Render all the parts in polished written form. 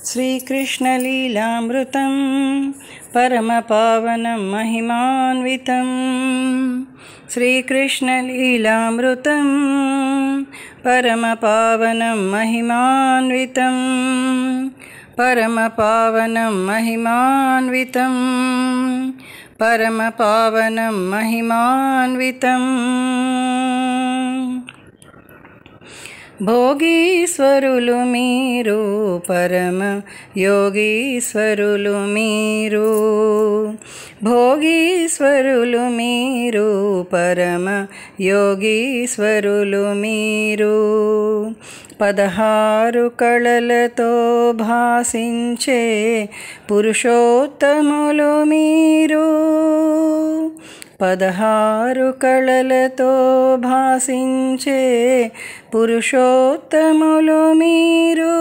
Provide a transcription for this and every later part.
श्रीकृष्णलीलामृतं परमपावनं महिमान्वितं श्रीकृष्णलीलामृतं परमपावनं महिमान्वितं परमपावनं महिमान्वितं परमपावनं महिमान्वितं భోగీశ్వరులు మీరు పరమ యోగీశ్వరులు మీరు భోగీశ్వరులు మీరు పరమ యోగీశ్వరులు మీరు 16 కళలతో భాసించే పురుషోత్తములు మీరు 16 కళలతో భాసించే పురుషోత్తములు మీరు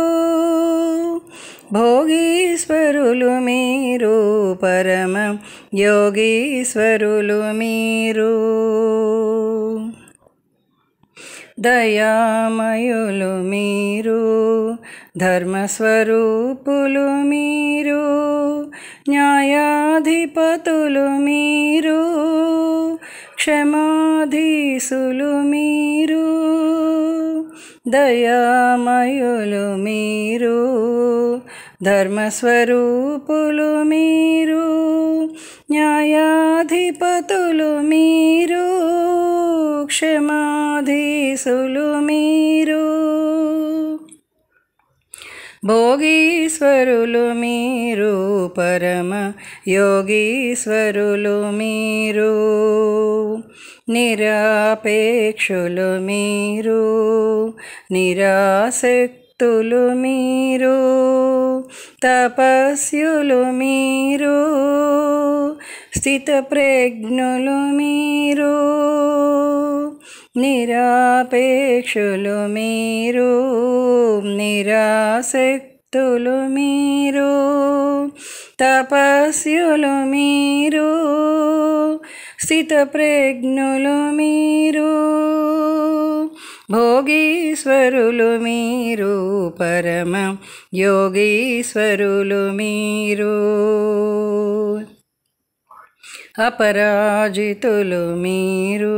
భోగీశ్వరులు మీరు పరమ యోగీశ్వరులు మీరు దయామయులు మీరు ధర్మస్వరూపులు మీరు న్యాయాధిపతులు మీరు క్షమాధీసులు మీరు దయామయులు మీరు ధర్మస్వరూపులు మీరు న్యాయాధిపతులు మీరు క్షమాధీసులు మీరు భోగీశ్వరులు మీరు పరమ యోగీశ్వరులు మీరు నిరాపేక్షులు మీరు నిరాసక్తులు మీరు తపస్యులు మీరు స్థితప్రజ్ఞులు మీరు నిరాపేక్షులు మీరు నిరాసక్తులు మీరు తపస్యులు మీరు స్థితప్రజ్ఞులు మీరు భోగీశ్వరులు మీరు పరమ యోగీశ్వరులు మీరు అపరాజితులు మీరు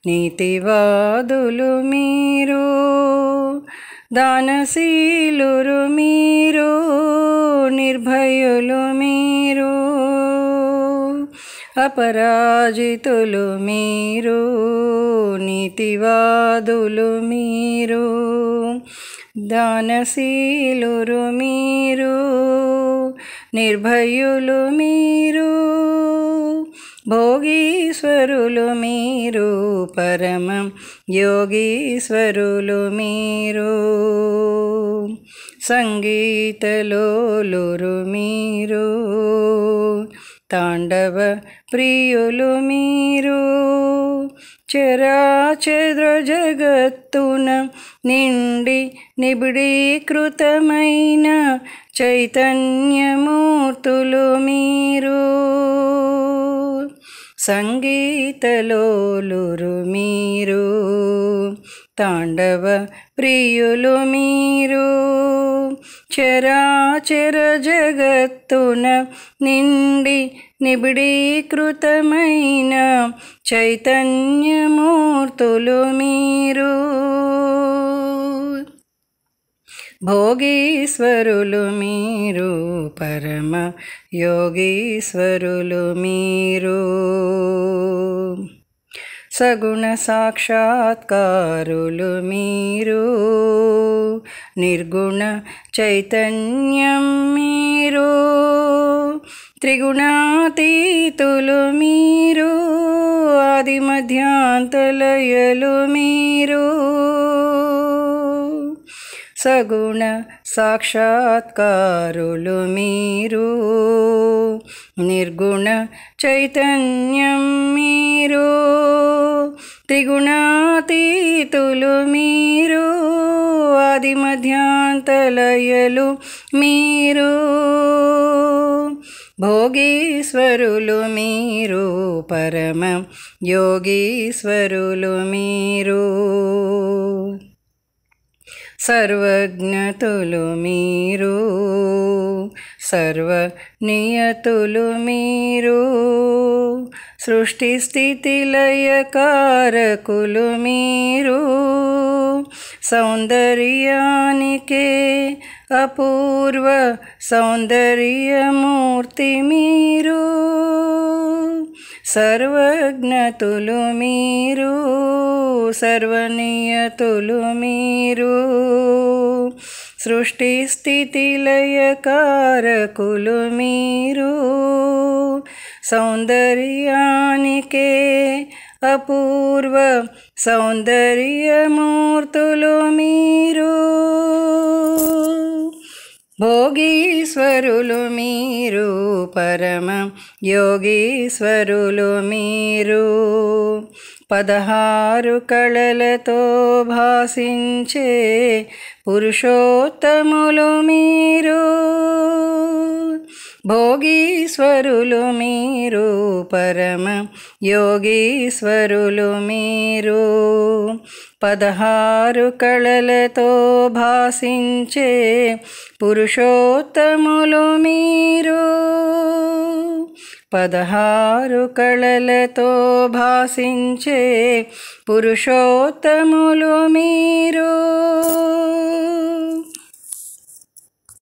నీతివాదులు మీరు దానశీలురు మీరు నిర్భయులు మీరు అపరాజితులు మీరు నీతివాదులు మీరు దానశీలురు మీరు నిర్భయులు మీరు భోగీశ్వరులు మీరు పరమ యోగీశ్వరులు మీరు సంగీతలోలురు మీరు తాండవ ప్రియులు మీరు చరాచర జగత్తున నిండి నిబిడీకృతమైన చైతన్యమూర్తులు మీరు సంగీతలోలురు మీరు తాండవ ప్రియులు మీరు చరాచర జగత్తున నిండి నిబిడీకృతమైన చైతన్యమూర్తులు మీరు భోగీశ్వరులు మీరు పరమ యోగీశ్వరులు మీరు సగుణ సాక్షాత్కారులు మీరు నిర్గుణ చైతన్యం మీరు త్రిగుణాతీతులు మీరు ఆది మధ్యాంతలయలు మీరు సగుణ సాక్షాత్కారులు మీరు నిర్గుణ చైతన్యం మీరు త్రిగుణాతీతులు మీరు ఆది మధ్యాంతలయలు మీరు భోగీశ్వరులు మీరు పరమ యోగీశ్వరులు మీరు సర్వజ్ఞతులు మీరు, సర్వనియతులు మీరు, సృష్టి స్థితి లయకారకులు మీరు, సౌందర్యానికే అపూర్వ సౌందర్యమూర్తి మీరు, సర్వజ్ఞతులు మీరు, సర్వనియతులు మీరు, సృష్టి స్థితి లయకారకులు మీరు, సౌందర్యానికే అపూర్వ సౌందర్యమూర్తులు మీరు, భోగీశ్వరులు మీరు, పరమ యోగీశ్వరులు మీరు, 16 కళలతో భాసించే పురుషోత్తములు మీరు, భోగీశ్వరులు మీరు, పరమ యోగీశ్వరులు మీరు, 16 కళలతో భాసించే పురుషోత్తములు మీరు, 16 కళలతో భాసించే పురుషోత్తములు మీరు.